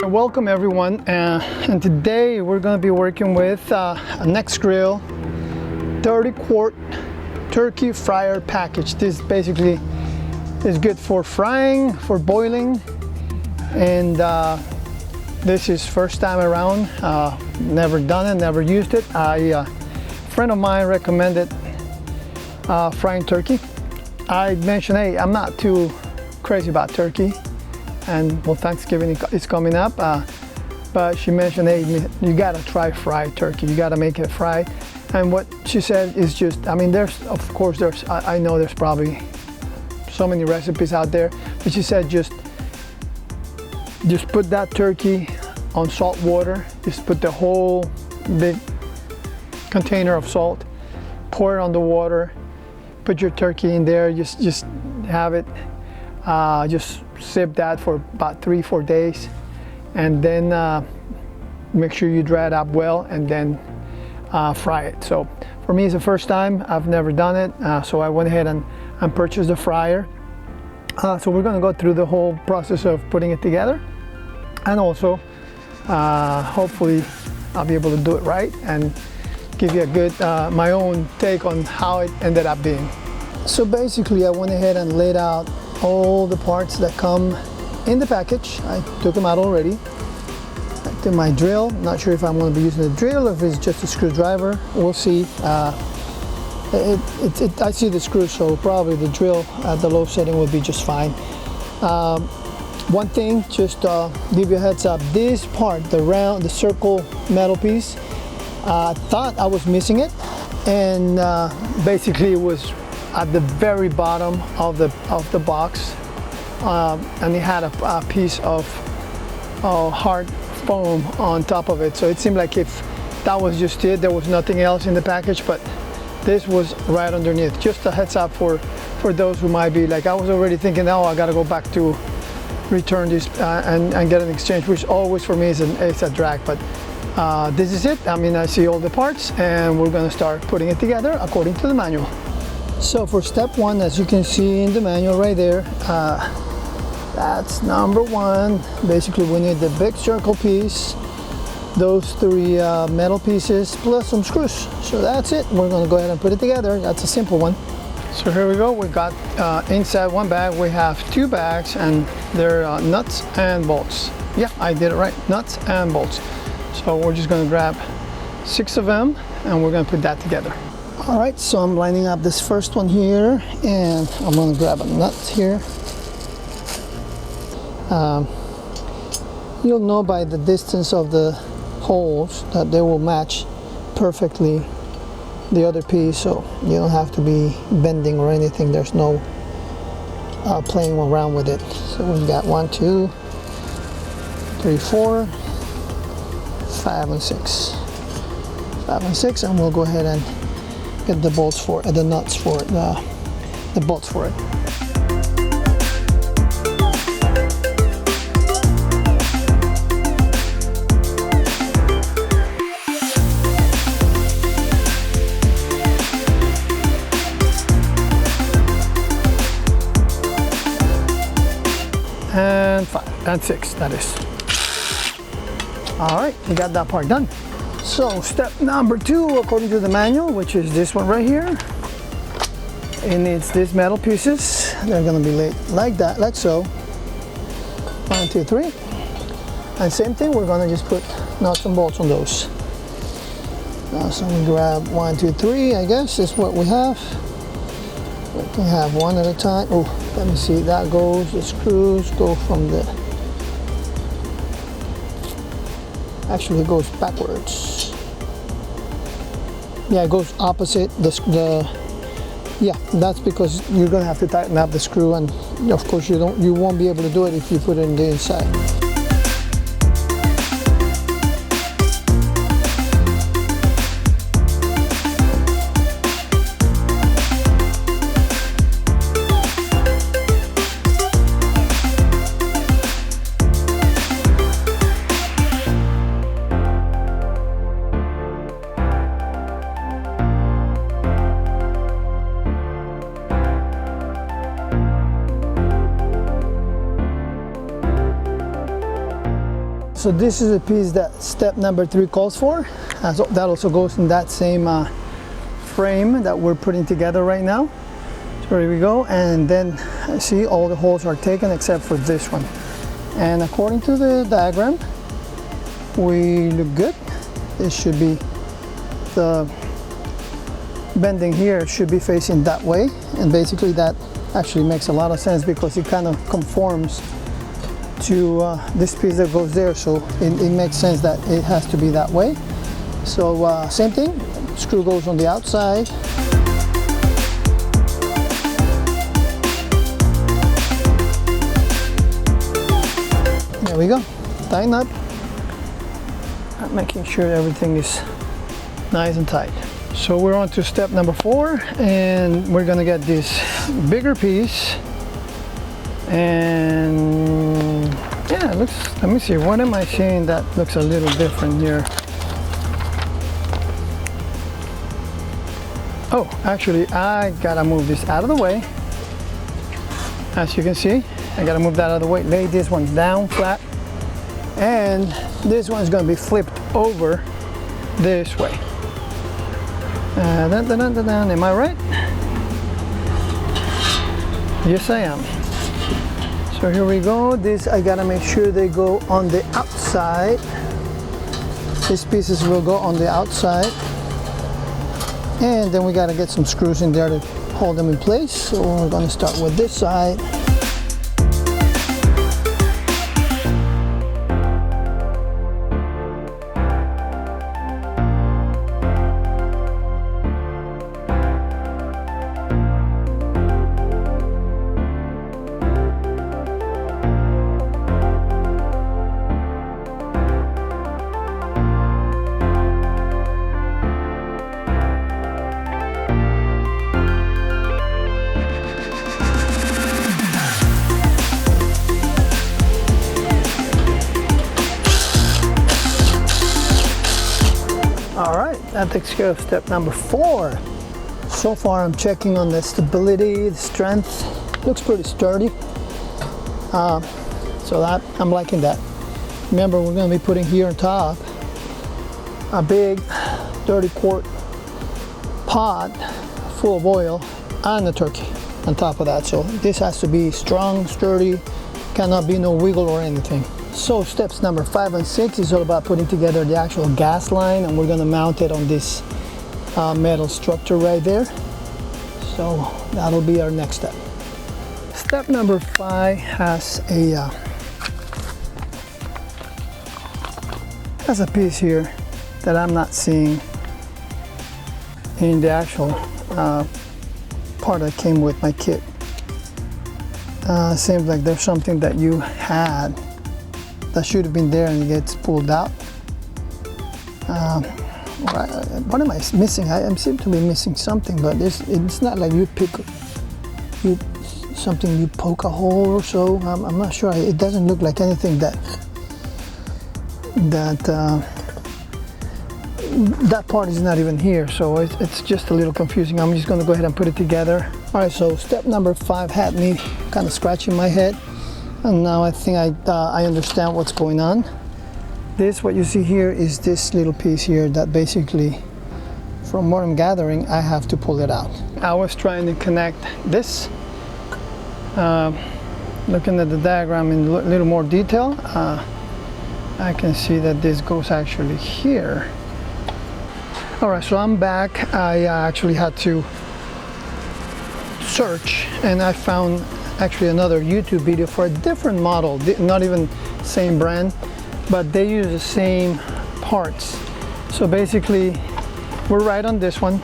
Welcome everyone, and today we're going to be working with a Nexgrill 30-quart turkey fryer package. This basically is good for frying, for boiling, and this is first time around. Never done it, never used it. A friend of mine recommended frying turkey. I mentioned, hey, I'm not too crazy about turkey, and well, Thanksgiving is coming up, but she mentioned, hey, you gotta try fried turkey, you gotta make it fried. And what she said is just, I mean, there's, of course, I know there's probably so many recipes out there, but she said just put that turkey on salt water, just put the whole big container of salt, pour it on the water, put your turkey in there, just have it, just sip that for about 3-4 days, and then make sure you dry it up well, and then fry it. So for me, it's the first time, I've never done it, so I went ahead and purchased a fryer. So we're going to go through the whole process of putting it together, and also hopefully I'll be able to do it right and give you a good my own take on how it ended up being. So basically I went ahead and laid out all the parts that come in the package. I took them out already. I took my drill. Not sure if I'm going to be using a drill or if it's just a screwdriver. We'll see. I see the screw, so probably the drill at the low setting will be just fine. One thing, just give you a heads up. This part, the circle metal piece, I thought I was missing it, and basically it was at the very bottom of the box, and it had a piece of hard foam on top of it. So it seemed like if that was just it, there was nothing else in the package, but this was right underneath. Just a heads up for those who might be like, I was already thinking, oh, I gotta go back to return this and get an exchange, which always for me is a drag, but this is it. I mean, I see all the parts, and we're gonna start putting it together according to the manual. So for step one, as you can see in the manual right there, that's number one. Basically, we need the big circle piece, those 3 metal pieces, plus some screws. So that's it. We're going to go ahead and put it together. That's a simple one. So here we go. We got inside one bag, we have 2 bags, and they're nuts and bolts. Yeah, I did it right. Nuts and bolts. So we're just going to grab 6 of them, and we're going to put that together. All right, so I'm lining up this first one here, and I'm going to grab a nut here. You'll know by the distance of the holes that they will match perfectly the other piece, so you don't have to be bending or anything. There's no playing around with it. So we've got 1, 2, 3, 4, 5, and 6. 5 and 6, and we'll go ahead and get the bolts for it, the nuts for it, the bolts for it. And 5 and 6, that is. All right, we got that part done. So step number 2, according to the manual, which is this one right here, it needs these metal pieces. They're going to be laid like that, like so. 1, 2, 3, and same thing. We're going to just put nuts and bolts on those. Now, so we grab 1, 2, 3. I guess is what we have. We can have one at a time. Oh, let me see. That goes. The screws go from the. Actually, it goes backwards. Yeah, it goes opposite yeah, that's because you're gonna have to tighten up the screw, and of course you won't be able to do it if you put it in the inside. So this is a piece that step number 3 calls for. So that also goes in that same frame that we're putting together right now. So here we go, and then see all the holes are taken except for this one. And according to the diagram, we look good. It should be, the bending here should be facing that way, and basically that actually makes a lot of sense because it kind of conforms to this piece that goes there, so it makes sense that it has to be that way. So same thing, screw goes on the outside. There we go, tighten up, making sure everything is nice and tight. So we're on to step number 4, and we're gonna get this bigger piece. And yeah, it looks, let me see, what am I seeing that looks a little different here? Oh, actually, I gotta move this out of the way. As you can see, I gotta move that out of the way, lay this one down flat, and this one's gonna be flipped over this way. Am I right? Yes, I am. So here we go. This, I gotta make sure they go on the outside. These pieces will go on the outside. And then we gotta get some screws in there to hold them in place. So we're gonna start with this side. That takes care of step number 4. So far I'm checking on the stability, the strength. Looks pretty sturdy. So that, I'm liking that. Remember, we're going to be putting here on top a big 30-quart pot full of oil and the turkey on top of that. So this has to be strong, sturdy, cannot be no wiggle or anything. So steps number 5 and 6 is all about putting together the actual gas line, and we're going to mount it on this metal structure right there. So that'll be our next step. Step number 5 has a piece here that I'm not seeing in the actual part that came with my kit. Seems like there's something that you had that should have been there and it gets pulled out. What am I missing? I seem to be missing something, but it's not like you poke a hole or so. I'm not sure. It doesn't look like anything that part is not even here, so it's just a little confusing. I'm just going to go ahead and put it together. All right, so step number 5 had me kind of scratching my head, and now I think I understand what's going on. This, what you see here, is this little piece here that basically, from what I'm gathering, I have to pull it out. I was trying to connect this, looking at the diagram in a little more detail, I can see that this goes actually here. All right, so I'm back. I actually had to search, and I found actually another YouTube video for a different model, not even same brand, but they use the same parts. So basically, we're right on this one.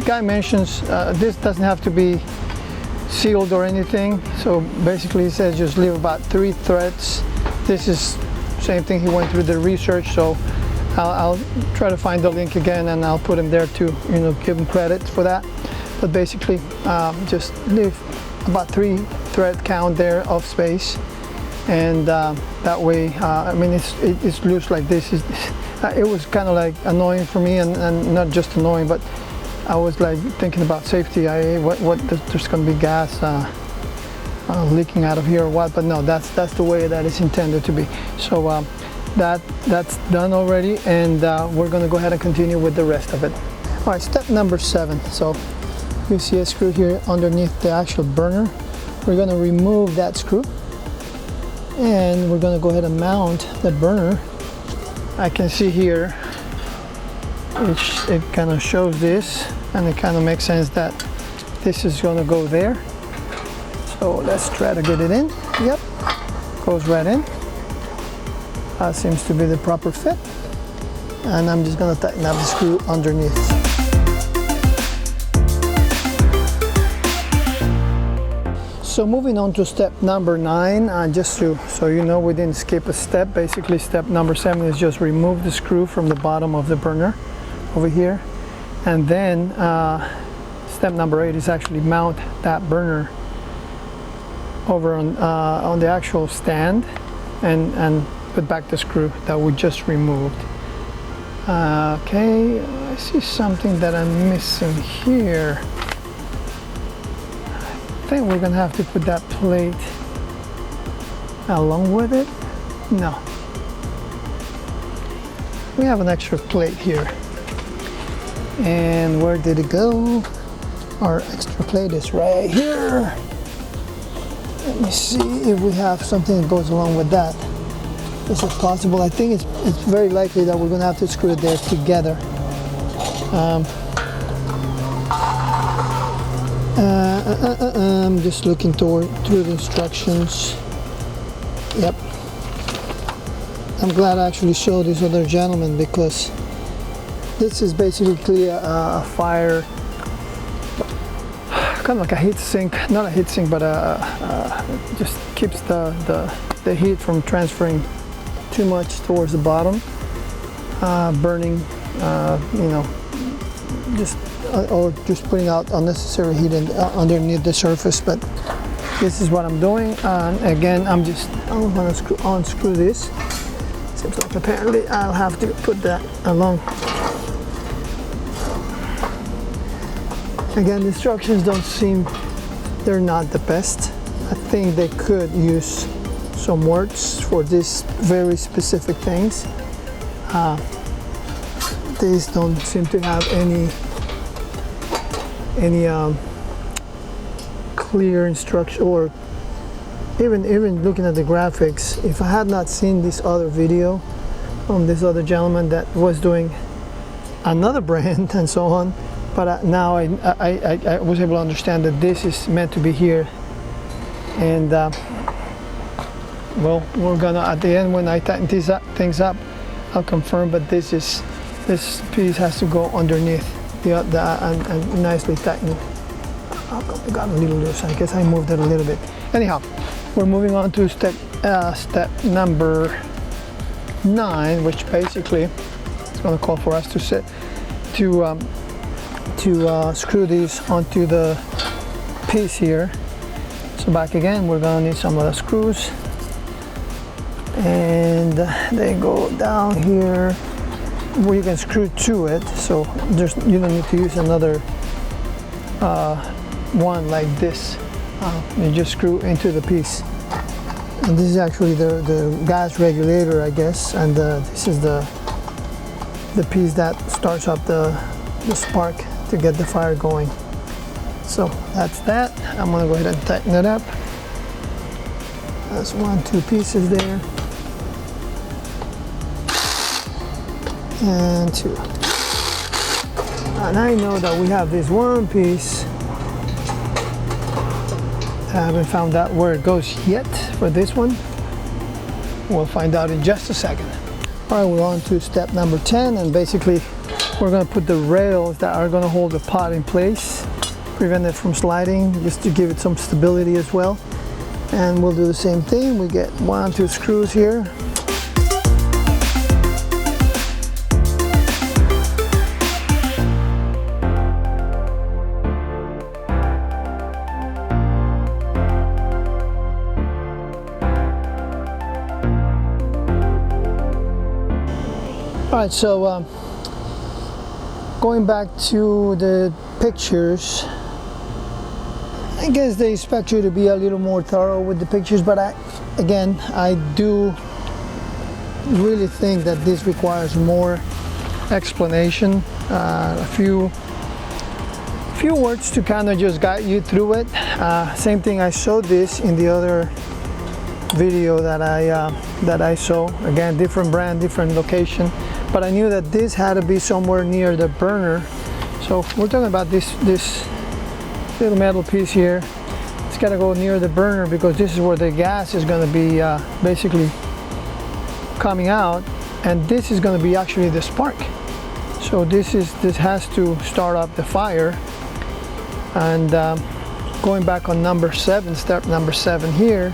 Guy mentions this doesn't have to be sealed or anything. So basically, he says just leave about 3 threads. This is same thing. He went through the research, so I'll try to find the link again, and I'll put him there to, you know, give him credit for that. But basically, just leave about 3 thread count there of space, and that way, I mean, it's loose like this. It was kind of like annoying for me, and not just annoying, but I was like thinking about safety. There's going to be gas leaking out of here or what, but no, that's the way that it's intended to be. So that's done already, and we're going to go ahead and continue with the rest of it. All right, step number 7. So you see a screw here underneath the actual burner. We're going to remove that screw, and we're going to go ahead and mount the burner. I can see here it kind of shows this, and it kind of makes sense that this is going to go there. So let's try to get it in. Yep, goes right in. Seems to be the proper fit, and I'm just going to tighten up the screw underneath. So moving on to step number 9, just so you know, we didn't skip a step. Basically, step number 7 is just remove the screw from the bottom of the burner over here, and then step number 8 is actually mount that burner over on the actual stand, and put back the screw that we just removed. Okay, I see something that I'm missing here. I think we're gonna have to put that plate along with it. No, we have an extra plate here, and where did it go? Our extra plate is right here. Let me see if we have something that goes along with that. Is it possible? I think it's very likely that we're going to have to screw it there together. I'm just looking through the instructions. Yep. I'm glad I actually showed this other gentleman, because this is basically a fire, kind of like a heat sink, not a heat sink, but just keeps the heat from transferring too much towards the bottom, burning, you know, or just putting out unnecessary heat underneath the surface. But this is what I'm doing. Again, I'm going to unscrew this. Seems like apparently I'll have to put that along. Again, the instructions don't seem, they're not the best. I think they could use some words for these very specific things. These don't seem to have any clear instruction, or even looking at the graphics. If I had not seen this other video from this other gentleman that was doing another brand and so on, but now I was able to understand that this is meant to be here, and well, we're gonna, at the end, when I tighten these things up, I'll confirm. But this piece has to go underneath and nicely tightened. It got a little loose. I guess I moved it a little bit. Anyhow, we're moving on to step number 9, which basically is going to call for us to screw these onto the piece here. So back again, we're going to need some of the screws, and they go down here where you can screw to it. So you don't need to use another one like this. You just screw into the piece, and this is actually the gas regulator, I guess, and this is the piece that starts up the spark to get the fire going. So that's that. I'm gonna go ahead and tighten it up. That's 2 pieces there, and 2. And I know that we have this one piece. I haven't found out where it goes yet for this one. We'll find out in just a second. All right, we're on to step number 10, and basically we're going to put the rails that are going to hold the pot in place, prevent it from sliding, just to give it some stability as well. And we'll do the same thing. We get 2 screws here. All right, so going back to the pictures, I guess they expect you to be a little more thorough with the pictures, but I do really think that this requires more explanation, a few words to kind of just guide you through it. Same thing, I showed this in the other video that I saw. Again, different brand, different location, but I knew that this had to be somewhere near the burner. So we're talking about this little metal piece here. It's got to go near the burner because this is where the gas is going to be basically coming out, and this is going to be actually the spark. So this has to start up the fire. And going back on number 7, step number 7 here,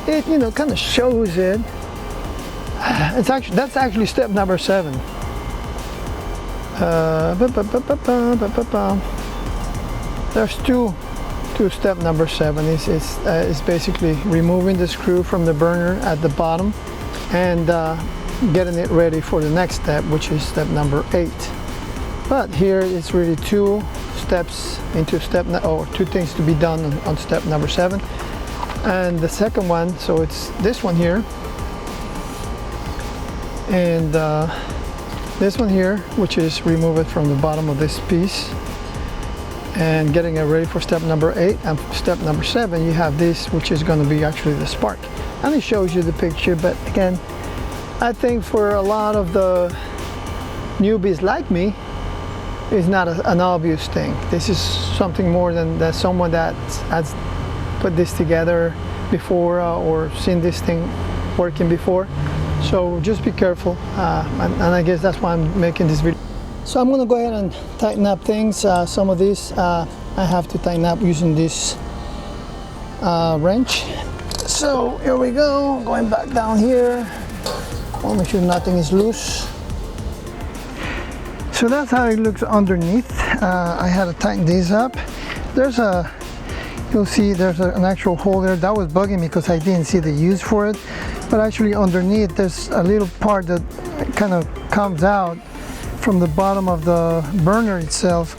it kind of shows it. That's actually step number 7. There's two step number 7 is basically removing the screw from the burner at the bottom and getting it ready for the next step, which is step number 8. But here it's really 2 steps into two things to be done on step number 7. And the second one, so it's this one here and this one here, which is remove it from the bottom of this piece and getting it ready for step number 8. And step number 7, you have this, which is going to be actually the spark, and it shows you the picture. But again, I think for a lot of the newbies like me, it's not an obvious thing. This is something more than that someone that has put this together before or seen this thing working before. So just be careful, and I guess that's why I'm making this video. So I'm gonna go ahead and tighten up things. Some of these I have to tighten up using this wrench. So here we go, going back down here. I'll make sure nothing is loose. So that's how it looks underneath. I had to tighten these up. You'll see there's an actual hole there. That was bugging me because I didn't see the use for it. But actually underneath there's a little part that kind of comes out from the bottom of the burner itself.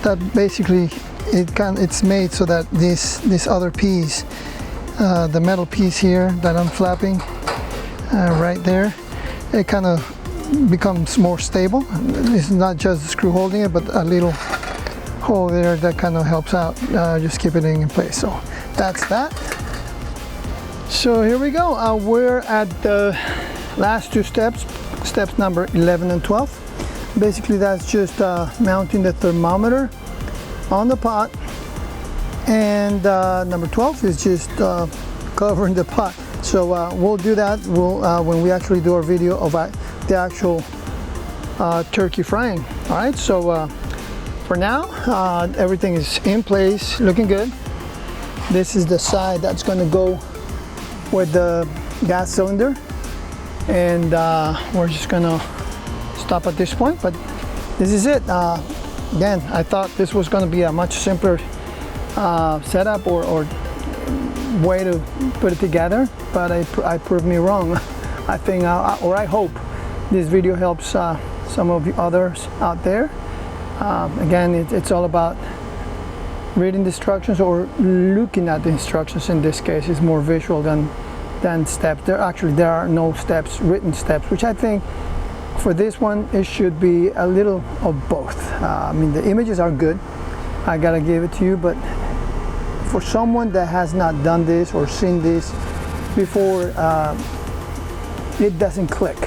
That basically it's made so that this other piece, the metal piece here that I'm flapping right there, it kind of becomes more stable. It's not just the screw holding it, but a little hole there that kind of helps out, just keep it in place. So that's that. So here we go. We're at the last 2 steps, steps number 11 and 12. Basically that's just mounting the thermometer on the pot, and number 12 is just covering the pot. So we'll do that when we actually do our video of the actual turkey frying. All right, so for now everything is in place, looking good. This is the side that's going to go with the gas cylinder, and we're just gonna stop at this point. But this is it. Again, I thought this was going to be a much simpler setup or way to put it together, but I proved me wrong. I think, or I hope this video helps some of the others out there. Again, it's all about reading the instructions or looking at the instructions. In this case, it's more visual than steps. There are no steps, written steps, which I think for this one it should be a little of both. I mean, the images are good, I gotta give it to you, but for someone that has not done this or seen this before, it doesn't click.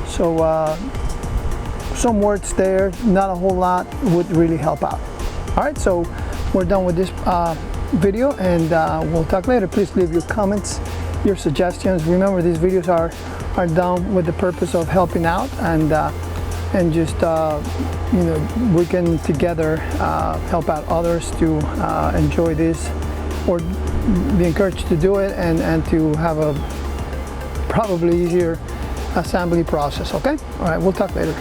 So some words there, not a whole lot, would really help out. All right, so we're done with this video, and we'll talk later. Please leave your comments, your suggestions. Remember, these videos are done with the purpose of helping out and just we can together help out others to enjoy this or be encouraged to do it and to have a probably easier assembly process. Okay, all right, we'll talk later.